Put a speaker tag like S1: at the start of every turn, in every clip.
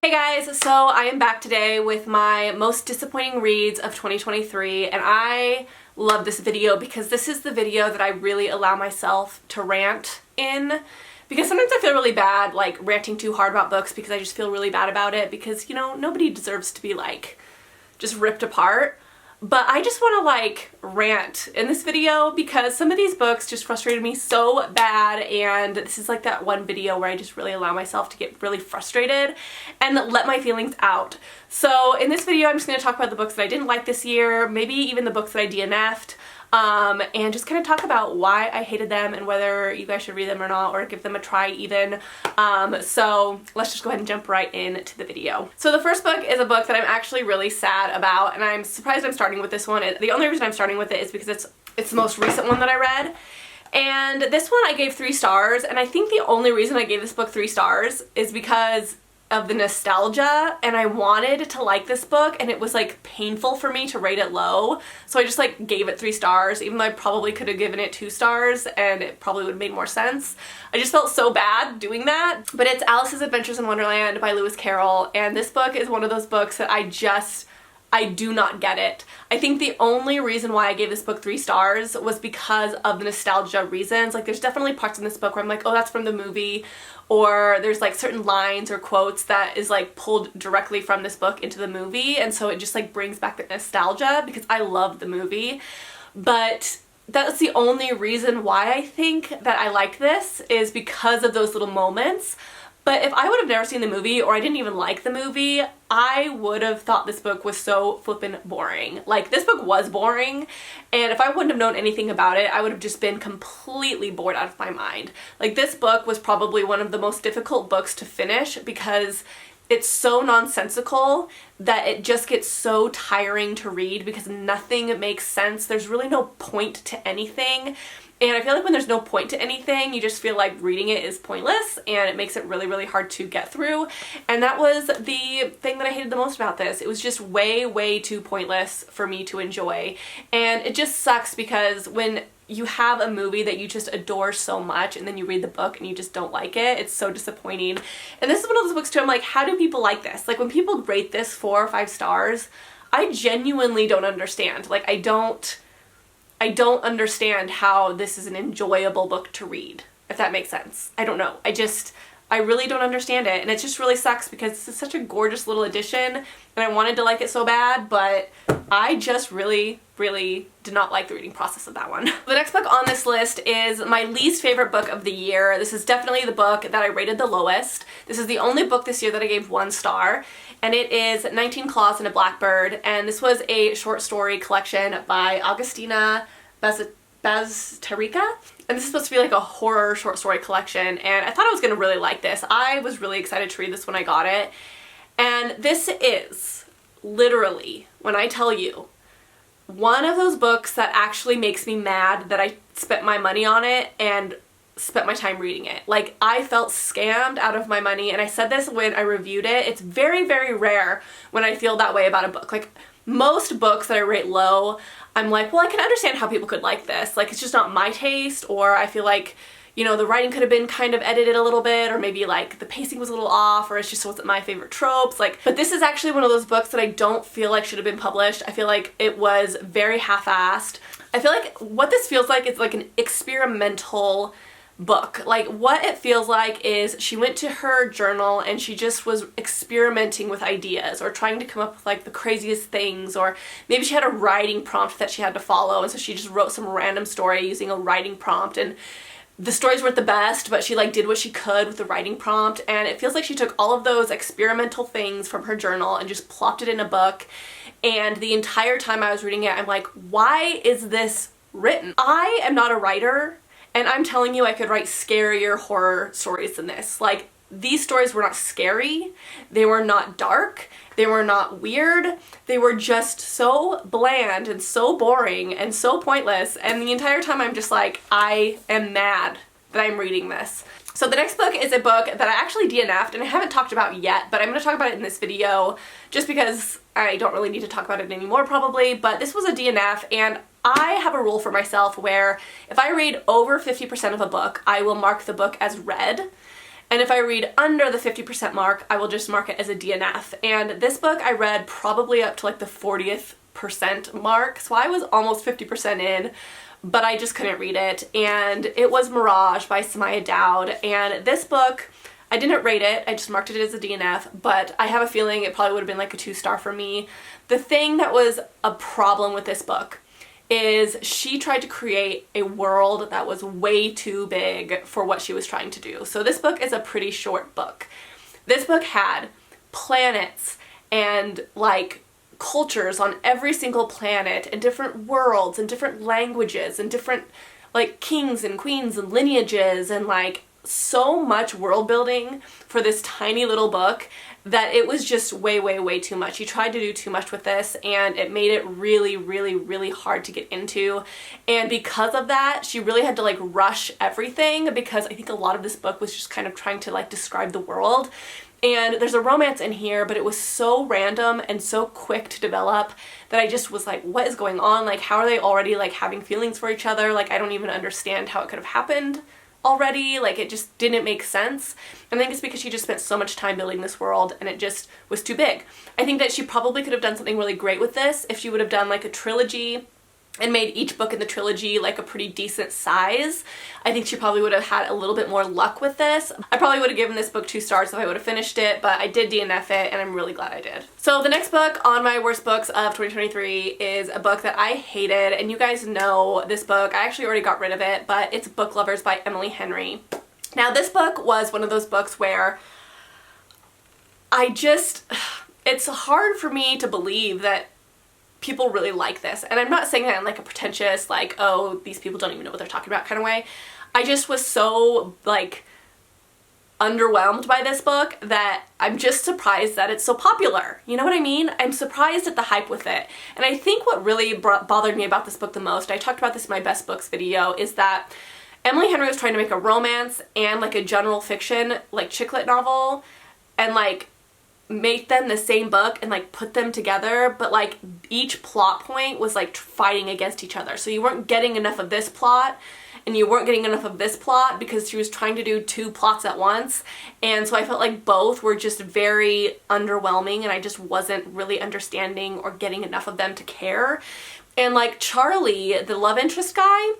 S1: Hey guys, so I am back today with my most disappointing reads of 2023, and I love this video because this is the video that I really allow myself to rant in, because sometimes I feel really bad like ranting too hard about books because I just feel really bad about it because, you know, nobody deserves to be like just ripped apart. But I just want to like rant in this video because some of these books just frustrated me so bad, and this is like that one video where I just really allow myself to get really frustrated and let my feelings out. So in this video I'm just going to talk about the books that I didn't like this year, maybe even the books that I DNF'd, and just kind of talk about why I hated them and whether you guys should read them or not, or give them a try even. So let's just go ahead and jump right into the video. So the first book is a book that I'm actually really sad about, and I'm surprised I'm starting with this one. The only reason I'm starting with it is because it's the most recent one that I read. And this one I gave 3 stars, and I think the only reason I gave this book 3 stars is because of the nostalgia, and I wanted to like this book and it was like painful for me to rate it low, so I just like gave it 3 stars even though I probably could have given it 2 stars and it probably would have made more sense. I just felt so bad doing that. But it's Alice's Adventures in Wonderland by Lewis Carroll, and this book is one of those books that I do not get it. I think the only reason why I gave this book 3 stars was because of the nostalgia reasons. Like there's definitely parts in this book where I'm like, oh, that's from the movie, or there's like certain lines or quotes that is like pulled directly from this book into the movie, and so it just like brings back the nostalgia because I love the movie. But that's the only reason why I think that I like this, is because of those little moments. But if I would have never seen the movie, or I didn't even like the movie, I would have thought this book was so flippin' boring. Like, this book was boring, and if I wouldn't have known anything about it, I would have just been completely bored out of my mind. Like, this book was probably one of the most difficult books to finish because it's so nonsensical that it just gets so tiring to read because nothing makes sense. There's really no point to anything. And I feel like when there's no point to anything, you just feel like reading it is pointless, and it makes it really, really hard to get through. And that was the thing that I hated the most about this. It was just way, way too pointless for me to enjoy. And it just sucks because when you have a movie that you just adore so much and then you read the book and you just don't like it, it's so disappointing. And this is one of those books too, I'm like, how do people like this? Like when people rate this 4 or 5 stars, I genuinely don't understand. Like I don't understand how this is an enjoyable book to read, if that makes sense. I don't know. I really don't understand it, and it just really sucks because this is such a gorgeous little edition and I wanted to like it so bad, but I just really, really did not like the reading process of that one. The next book on this list is my least favorite book of the year. This is definitely the book that I rated the lowest. This is the only book this year that I gave 1 star, and it is 19 Claws and a Blackbird, and this was a short story collection by Augustina Bazterrica, and this is supposed to be like a horror short story collection, and I thought I was gonna really like this. I was really excited to read this when I got it, and this is literally, when I tell you, one of those books that actually makes me mad that I spent my money on it and spent my time reading it. Like, I felt scammed out of my money, and I said this when I reviewed it. It's very, very rare when I feel that way about a book. Like, most books that I rate low, I'm like, well, I can understand how people could like this. Like, it's just not my taste, or I feel like, you know, the writing could have been kind of edited a little bit, or maybe like the pacing was a little off, or it just wasn't my favorite tropes. Like, but this is actually one of those books that I don't feel like should have been published. I feel like it was very half-assed. I feel like what this feels like is like an experimental book. Like, what it feels like is she went to her journal and she just was experimenting with ideas or trying to come up with like the craziest things, or maybe she had a writing prompt that she had to follow, and so she just wrote some random story using a writing prompt, and the stories weren't the best, but she like did what she could with the writing prompt, and it feels like she took all of those experimental things from her journal and just plopped it in a book. And the entire time I was reading it, I'm like, why is this written? I am not a writer, and I'm telling you I could write scarier horror stories than this. Like, these stories were not scary, they were not dark, they were not weird, they were just so bland and so boring and so pointless, and the entire time I'm just like, I am mad that I'm reading this. So the next book is a book that I actually DNF'd and I haven't talked about yet, but I'm going to talk about it in this video just because I don't really need to talk about it anymore probably, but this was a DNF, and I have a rule for myself where if I read over 50% of a book, I will mark the book as read. And if I read under the 50% mark, I will just mark it as a DNF. And this book I read probably up to like the 40th percent mark, so I was almost 50% in, but I just couldn't read it. And it was Mirage by Samaya Dowd, and this book, I didn't rate it, I just marked it as a DNF, but I have a feeling it probably would have been like a 2-star for me. The thing that was a problem with this book is she tried to create a world that was way too big for what she was trying to do. So this book is a pretty short book. This book had planets and like cultures on every single planet and different worlds and different languages and different like kings and queens and lineages and like so much world building for this tiny little book that it was just way too much. He tried to do too much with this and it made it really hard to get into. And because of that, she really had to like rush everything because I think a lot of this book was just kind of trying to like describe the world. And there's a romance in here, but it was so random and so quick to develop that I just was like, what is going on? Like, how are they already like having feelings for each other? Like, I don't even understand how it could have happened already. Like, it just didn't make sense. And I think it's because she just spent so much time building this world and it just was too big. I think that she probably could have done something really great with this if she would have done like a trilogy and made each book in the trilogy like a pretty decent size. I think she probably would have had a little bit more luck with this. I probably would have given this book 2 stars if I would have finished it, but I did DNF it and I'm really glad I did. So the next book on my worst books of 2023 is a book that I hated, and you guys know this book. I actually already got rid of it, but it's Book Lovers by Emily Henry. Now this book was one of those books where it's hard for me to believe that people really like this. And I'm not saying that in like a pretentious, like, oh, these people don't even know what they're talking about kind of way. I just was so like underwhelmed by this book that I'm just surprised that it's so popular. You know what I mean? I'm surprised at the hype with it. And I think what really bothered me about this book the most, I talked about this in my best books video, is that Emily Henry was trying to make a romance and like a general fiction, like chick lit novel, and like make them the same book and like put them together, but like each plot point was like fighting against each other. So you weren't getting enough of this plot and you weren't getting enough of this plot because she was trying to do 2 plots at once. And so I felt like both were just very underwhelming and I just wasn't really understanding or getting enough of them to care. And like Charlie, the love interest guy,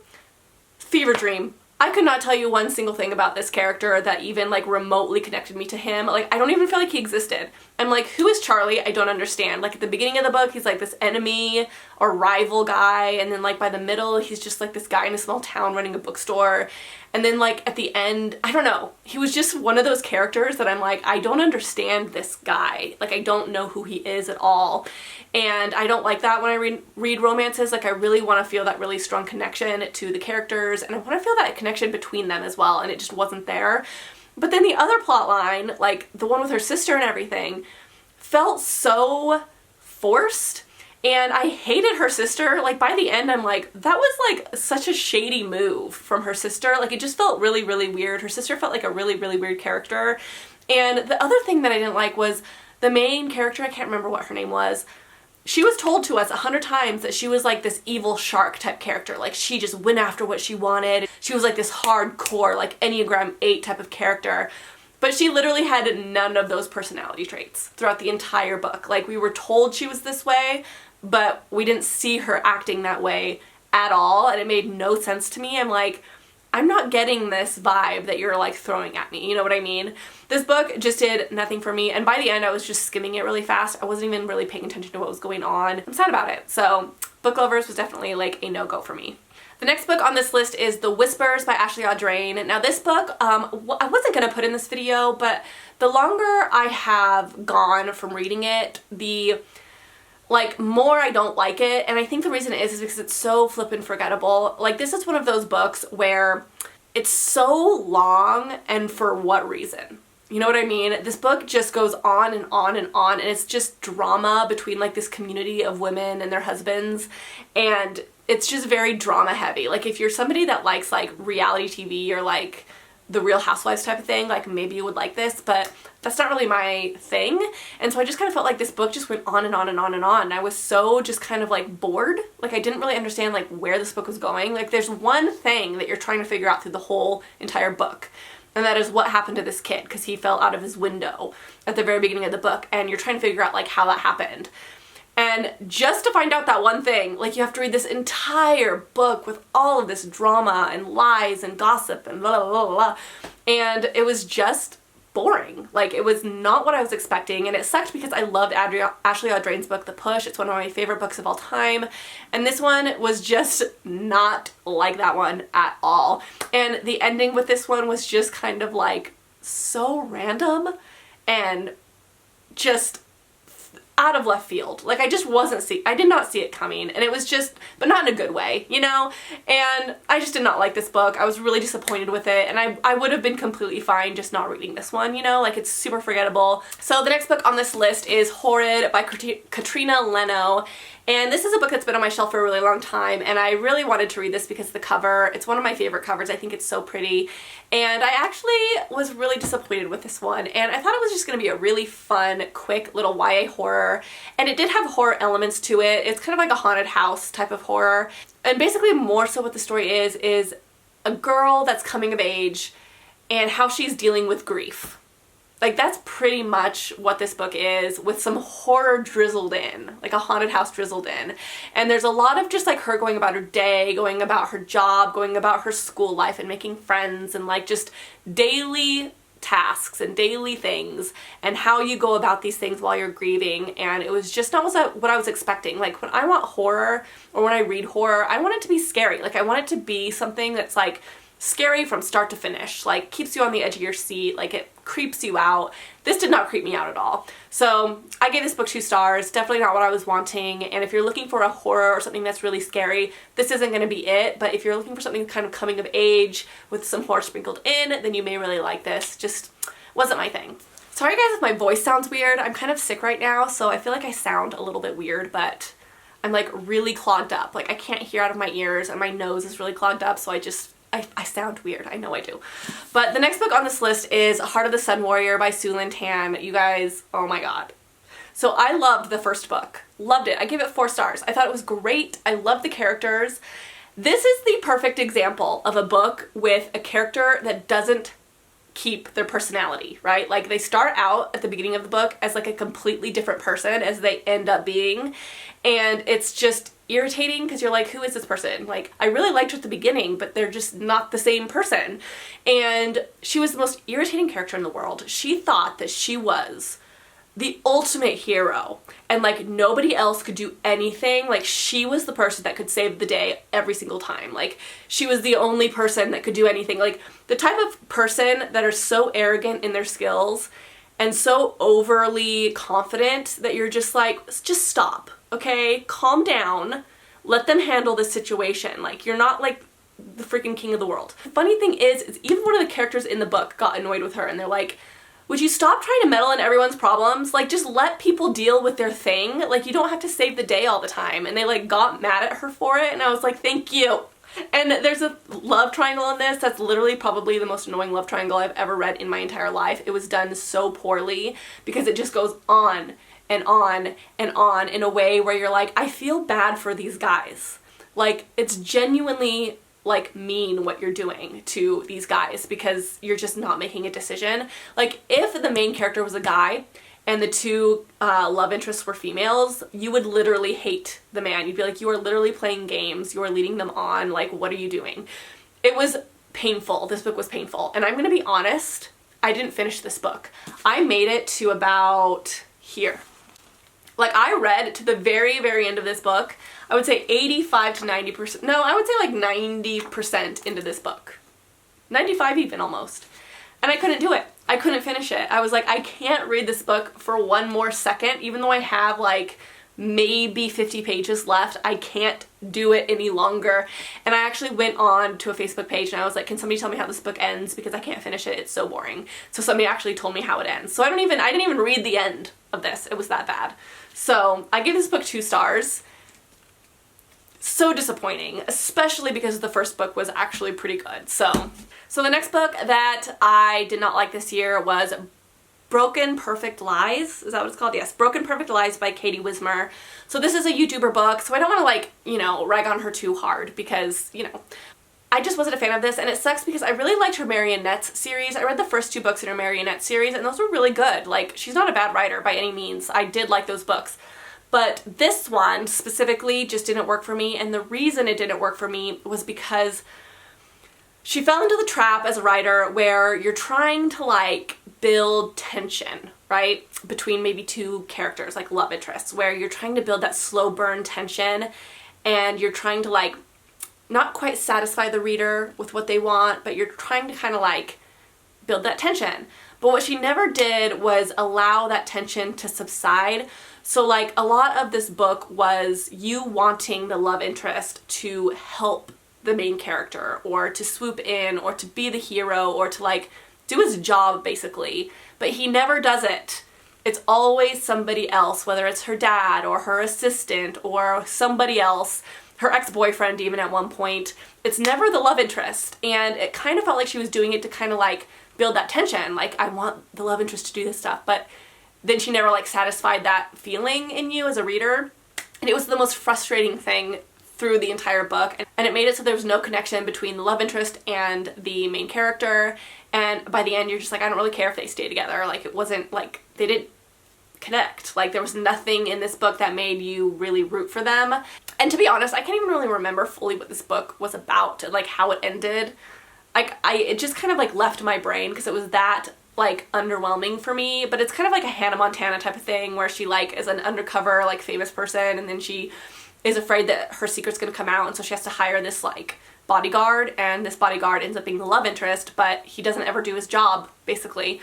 S1: fever dream. I could not tell you one single thing about this character that even like remotely connected me to him. Like, I don't even feel like he existed. I'm like, who is Charlie? I don't understand. Like at the beginning of the book, he's like this enemy or rival guy, and then like by the middle, he's just like this guy in a small town running a bookstore. And then like at the end, I don't know, he was just one of those characters that I'm like, I don't understand this guy. Like, I don't know who he is at all. And I don't like that when I read romances. Like, I really want to feel that really strong connection to the characters, and I want to feel that connection between them as well, and it just wasn't there. But then the other plot line, like the one with her sister and everything, felt so forced. And I hated her sister. Like, by the end, I'm like, that was like such a shady move from her sister. Like, it just felt really weird. Her sister felt like a really weird character. And the other thing that I didn't like was the main character, I can't remember what her name was. She was told to us 100 times that she was like this evil shark type character. Like, she just went after what she wanted. She was like this hardcore, like Enneagram 8 type of character. But she literally had none of those personality traits throughout the entire book. Like, we were told she was this way, but we didn't see her acting that way at all, and it made no sense to me. I'm like, I'm not getting this vibe that you're like throwing at me, you know what I mean? This book just did nothing for me, and by the end I was just skimming it really fast. I wasn't even really paying attention to what was going on. I'm sad about it. So Book Lovers was definitely like a no-go for me. The next book on this list is The Whispers by Ashley Audrain. Now this book, I wasn't going to put in this video, but the longer I have gone from reading it, the like more I don't like it. And I think the reason is because it's so flippin' forgettable. Like, this is one of those books where it's so long, and for what reason? You know what I mean? This book just goes on and on and on, and it's just drama between like this community of women and their husbands, and it's just very drama heavy. Like, if you're somebody that likes like reality TV or like the Real Housewives type of thing, like maybe you would like this, but that's not really my thing. And so I just kind of felt like this book just went on and on and on and on. And I was so just kind of like bored. Like, I didn't really understand like where this book was going. Like, there's one thing that you're trying to figure out through the whole entire book. And that is what happened to this kid, because he fell out of his window at the very beginning of the book, and you're trying to figure out like how that happened. And just to find out that one thing, like you have to read this entire book with all of this drama and lies and gossip and blah, blah, blah, blah. And it was just boring. Like, it was not what I was expecting, and it sucked because I loved Ashley Audrain's book, The Push. It's one of my favorite books of all time, and this one was just not like that one at all. And the ending with this one was just kind of like so random and just out of left field. Like, I did not see it coming, and it was just, but not in a good way, you know? And I just did not like this book. I was really disappointed with it, and I would have been completely fine just not reading this one, you know? Like, it's super forgettable. So the next book on this list is Horid by Katrina Leno. And this is a book that's been on my shelf for a really long time, and I really wanted to read this because the cover, it's one of my favorite covers. I think it's so pretty. And I actually was really disappointed with this one, and I thought it was just going to be a really fun, quick little YA horror. And it did have horror elements to it. It's kind of like a haunted house type of horror. And basically more so what the story is a girl that's coming of age and how she's dealing with grief. Like, that's pretty much what this book is, with some horror drizzled in, like a haunted house drizzled in. And there's a lot of just like her going about her day, going about her job, going about her school life and making friends, and like just daily tasks and daily things and how you go about these things while you're grieving. And it was just not what I was expecting. Like, when I want horror or when I read horror, I want it to be scary. Like, I want it to be something that's like scary from start to finish, like keeps you on the edge of your seat, like it creeps you out. This did not creep me out at all. So I gave this book 2 stars, definitely not what I was wanting. And if you're looking for a horror or something that's really scary, this isn't going to be it. But if you're looking for something kind of coming of age with some horror sprinkled in, then you may really like this. Just wasn't my thing. Sorry guys if my voice sounds weird. I'm kind of sick right now, so I feel like I sound a little bit weird, but I'm like really clogged up. Like, I can't hear out of my ears and my nose is really clogged up, so I sound weird. I know I do. But the next book on this list is Heart of the Sun Warrior by Sue Lynn Tan. You guys, oh my god. So I loved the first book. Loved it. I gave it 4 stars. I thought it was great. I loved the characters. This is the perfect example of a book with a character that doesn't keep their personality, right? Like, they start out at the beginning of the book as like a completely different person as they end up being. And it's just irritating because you're like, who is this person? Like, I really liked her at the beginning, but they're just not the same person. And she was the most irritating character in the world. She thought that she was the ultimate hero and like nobody else could do anything. Like, she was the person that could save the day every single time. Like, she was the only person that could do anything. Like, the type of person that are so arrogant in their skills and so overly confident that you're just like, just stop, okay? Calm down. Let them handle this situation. Like, you're not like the freaking king of the world. The funny thing is even one of the characters in the book got annoyed with her, and they're like, would you stop trying to meddle in everyone's problems? Like, just let people deal with their thing. Like, you don't have to save the day all the time. And they like got mad at her for it, and I was like, thank you. And there's a love triangle in this that's literally probably the most annoying love triangle I've ever read in my entire life. It was done so poorly because it just goes on and on and on in a way where you're like, I feel bad for these guys. Like, it's genuinely like mean what you're doing to these guys because you're just not making a decision. Like, if the main character was a guy and the 2 love interests were females, you would literally hate the man. You'd be like, you are literally playing games. You are leading them on. Like, what are you doing? It was painful. This book was painful. And I'm going to be honest, I didn't finish this book. I made it to about here. Like, I read to the very, very end of this book. I would say 85 to 90%. No, I would say like 90% into this book. 95 even almost. And I couldn't do it. I couldn't finish it. I was like, I can't read this book for one more second, even though I have like maybe 50 pages left. I can't do it any longer. And I actually went on to a Facebook page and I was like, can somebody tell me how this book ends, because I can't finish it. It's so boring. So somebody actually told me how it ends. So I didn't even read the end of this. It was that bad. So I gave this book 2 stars. So disappointing, especially because the first book was actually pretty good. So the next book that I did not like this year was Broken Perfect Lies. Is that what it's called? Yes, Broken Perfect Lies by Katie Wismer. So this is a YouTuber book, so I don't want to like, you know, rag on her too hard because, you know, I just wasn't a fan of this, and it sucks because I really liked her Marionettes series. I read the first 2 books in her Marionette series, and those were really good. Like, she's not a bad writer by any means. I did like those books. But this one specifically just didn't work for me, and the reason it didn't work for me was because she fell into the trap as a writer where you're trying to like build tension, right? Between maybe 2 characters, like love interests, where you're trying to build that slow burn tension, and you're trying to like not quite satisfy the reader with what they want, but you're trying to kind of like build that tension. But what she never did was allow that tension to subside. So like a lot of this book was you wanting the love interest to help the main character, or to swoop in, or to be the hero, or to like do his job basically. But he never does it. It's always somebody else, whether it's her dad or her assistant or somebody else, her ex-boyfriend even at one point. It's never the love interest, and it kind of felt like she was doing it to kind of like build that tension, like I want the love interest to do this stuff, but then she never like satisfied that feeling in you as a reader, and it was the most frustrating thing through the entire book, and it made it so there was no connection between the love interest and the main character, and by the end you're just like, I don't really care if they stay together. Like, it wasn't like they didn't connect. Like, there was nothing in this book that made you really root for them. And to be honest, I can't even really remember fully what this book was about and like how it ended. Like, it just kind of like left my brain because it was that like underwhelming for me. But it's kind of like a Hannah Montana type of thing where she like is an undercover like famous person, and then she is afraid that her secret's gonna come out, and so she has to hire this like bodyguard, and this bodyguard ends up being the love interest, but he doesn't ever do his job basically.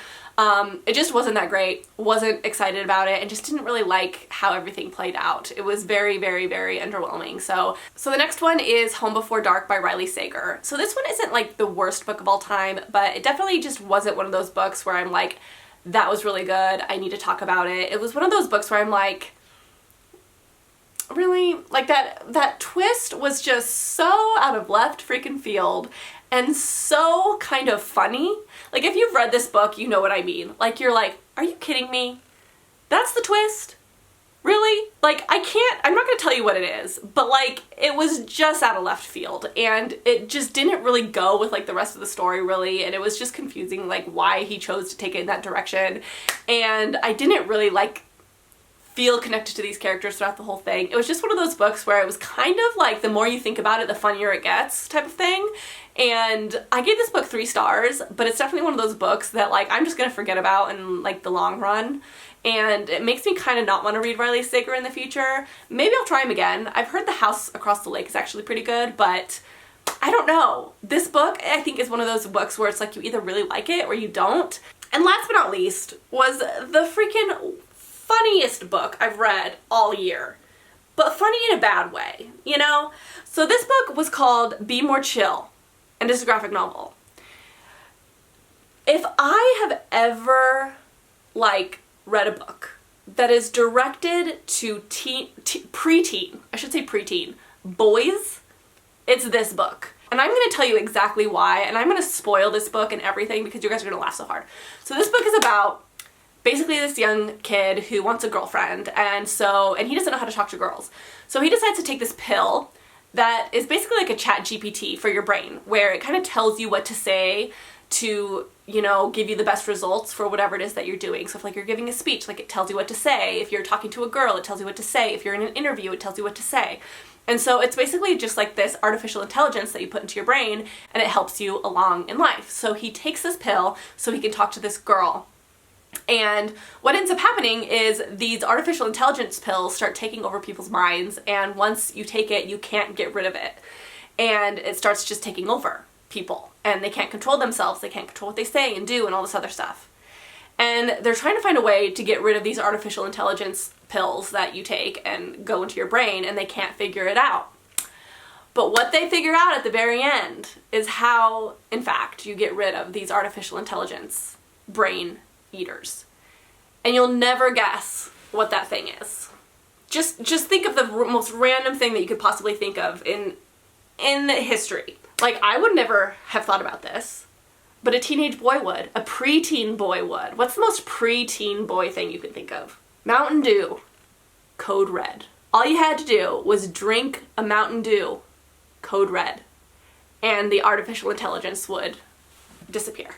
S1: It just wasn't that great. Wasn't excited about it, and just didn't really like how everything played out. It was very, very, very underwhelming. So the next one is Home Before Dark by Riley Sager. So this one isn't like the worst book of all time, but it definitely just wasn't one of those books where I'm like, that was really good, I need to talk about it. It was one of those books where I'm like, really? Like that twist was just so out of left freaking field and so kind of funny. Like, if you've read this book, you know what I mean. Like, you're like, are you kidding me? That's the twist? Really? Like, I'm not gonna tell you what it is, but like, it was just out of left field, and it just didn't really go with like the rest of the story really, and it was just confusing like why he chose to take it in that direction, and I didn't really like feel connected to these characters throughout the whole thing. It was just one of those books where it was kind of like the more you think about it, the funnier it gets type of thing. And I gave this book 3 stars, but it's definitely one of those books that like I'm just gonna forget about in like the long run. And it makes me kind of not want to read Riley Sager in the future. Maybe I'll try him again. I've heard The House Across the Lake is actually pretty good, but I don't know. This book, I think, is one of those books where it's like you either really like it or you don't. And last but not least was the freaking funniest book I've read all year, but funny in a bad way, you know? So this book was called Be More Chill, and it's a graphic novel. If I have ever like read a book that is directed to preteen, I should say preteen, boys, it's this book. And I'm going to tell you exactly why, and I'm going to spoil this book and everything because you guys are going to laugh so hard. So this book is about basically this young kid who wants a girlfriend, and he doesn't know how to talk to girls. So he decides to take this pill that is basically like a chat GPT for your brain, where it kind of tells you what to say to, you know, give you the best results for whatever it is that you're doing. So if like you're giving a speech, like it tells you what to say. If you're talking to a girl, it tells you what to say. If you're in an interview, it tells you what to say. And so it's basically just like this artificial intelligence that you put into your brain, and it helps you along in life. So he takes this pill so he can talk to this girl. And what ends up happening is these artificial intelligence pills start taking over people's minds, and once you take it, you can't get rid of it. And it starts just taking over people, and they can't control themselves, they can't control what they say and do and all this other stuff. And they're trying to find a way to get rid of these artificial intelligence pills that you take and go into your brain, and they can't figure it out. But what they figure out at the very end is how, in fact, you get rid of these artificial intelligence brain eaters. And you'll never guess what that thing is. Just think of the most random thing that you could possibly think of in history. Like, I would never have thought about this, but a teenage boy would. A preteen boy would. What's the most preteen boy thing you can think of? Mountain Dew. Code Red. All you had to do was drink a Mountain Dew. Code Red. and the artificial intelligence would disappear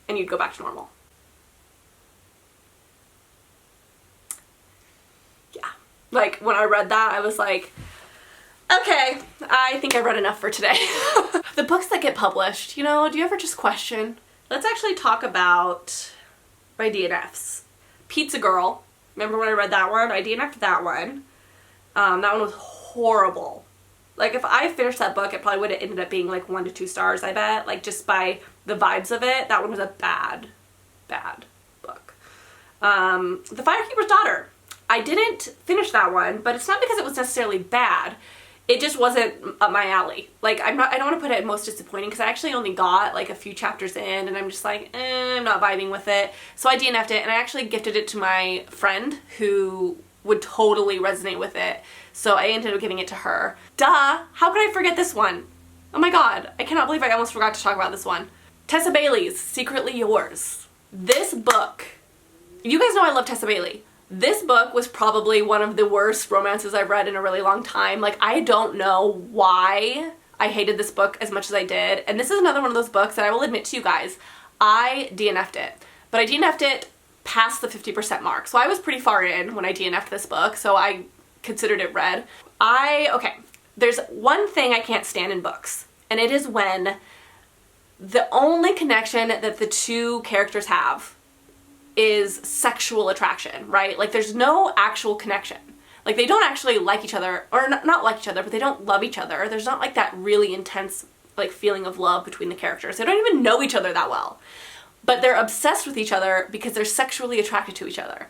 S1: and you'd go back to normal. Yeah. Like, when I read that, I was like, okay, I think I read enough for today. The books that get published, you know, do you ever just question? Let's actually talk about my DNFs. Pizza Girl. Remember when I read that one? I DNF'd that one. That one was horrible. Like, if I finished that book, it probably would have ended up being like 1 to 2 stars, I bet. Like, just by the vibes of it, that one was a bad, bad book. The Firekeeper's Daughter. I didn't finish that one, but it's not because it was necessarily bad. It just wasn't up my alley. Like, I don't want to put it in most disappointing because I actually only got like a few chapters in and I'm just like, I'm not vibing with it. So I DNF'd it and I actually gifted it to my friend who would totally resonate with it. So I ended up giving it to her. Duh! How could I forget this one? Oh my god, I cannot believe I almost forgot to talk about this one. Tessa Bailey's Secretly Yours. This book, you guys know I love Tessa Bailey. This book was probably one of the worst romances I've read in a really long time. Like, I don't know why I hated this book as much as I did. And this is another one of those books that I will admit to you guys, I DNF'd it. But I DNF'd it past the 50% mark. So I was pretty far in when I DNF'd this book, so I considered it read. Okay, there's one thing I can't stand in books, and it is when the only connection that the two characters have is sexual attraction, right? Like, there's no actual connection. Like, they don't actually like each other, or not like each other, but they don't love each other. There's not like that really intense like feeling of love between the characters. They don't even know each other that well, but they're obsessed with each other because they're sexually attracted to each other.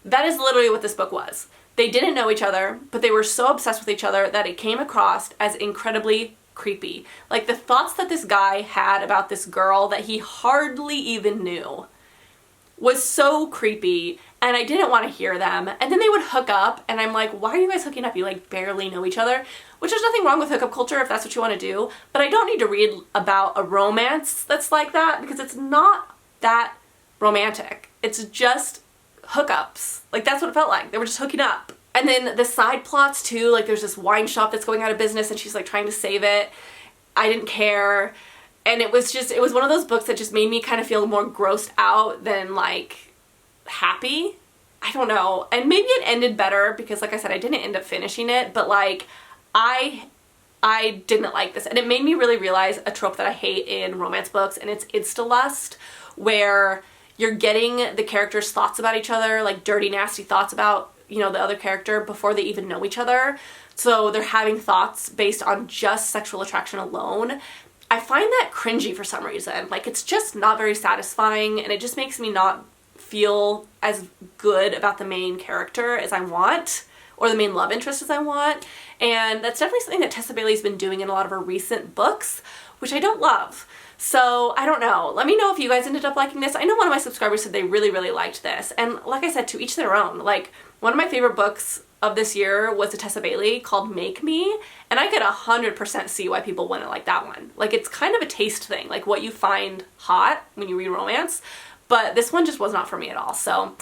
S1: That is literally what this book was. They didn't know each other, but they were so obsessed with each other that it came across as incredibly creepy. Like, the thoughts that this guy had about this girl that he hardly even knew was so creepy, and I didn't want to hear them. And then they would hook up, and I'm like, why are you guys hooking up? You like barely know each other. Which, there's nothing wrong with hookup culture if that's what you want to do, but I don't need to read about a romance that's like that because it's not that romantic. It's just hookups. Like, that's what it felt like. They were just hooking up. And then the side plots too, like there's this wine shop that's going out of business and she's like trying to save it. I didn't care. And it was one of those books that just made me kind of feel more grossed out than like happy. I don't know. And maybe it ended better because, like I said, I didn't end up finishing it, but like I didn't like this. And it made me really realize a trope that I hate in romance books, and it's insta-lust, where you're getting the characters' thoughts about each other, like dirty, nasty thoughts about, you know, the other character before they even know each other. So they're having thoughts based on just sexual attraction alone. I find that cringy for some reason. Like, it's just not very satisfying, and it just makes me not feel as good about the main character as I want, or the main love interest as I want. And that's definitely something that Tessa Bailey's been doing in a lot of her recent books, which I don't love. So I don't know. Let me know if you guys ended up liking this. I know one of my subscribers said they really, really liked this. And like I said, to each their own. Like, one of my favorite books of this year was a Tessa Bailey called Make Me, and I could 100% see why people wouldn't like that one. Like, it's kind of a taste thing, like what you find hot when you read romance, but this one just was not for me at all. So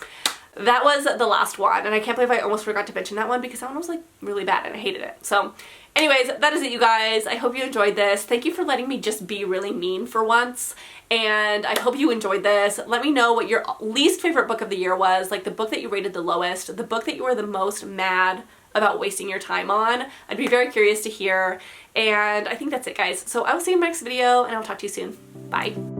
S1: that was the last one, and I can't believe I almost forgot to mention that one because that one was like really bad and I hated it. So anyways, that is it, you guys. I hope you enjoyed this. Thank you for letting me just be really mean for once, and I hope you enjoyed this. Let me know what your least favorite book of the year was, like the book that you rated the lowest, the book that you were the most mad about wasting your time on. I'd be very curious to hear, and I think that's it, guys. So I will see you in my next video, and I'll talk to you soon. Bye.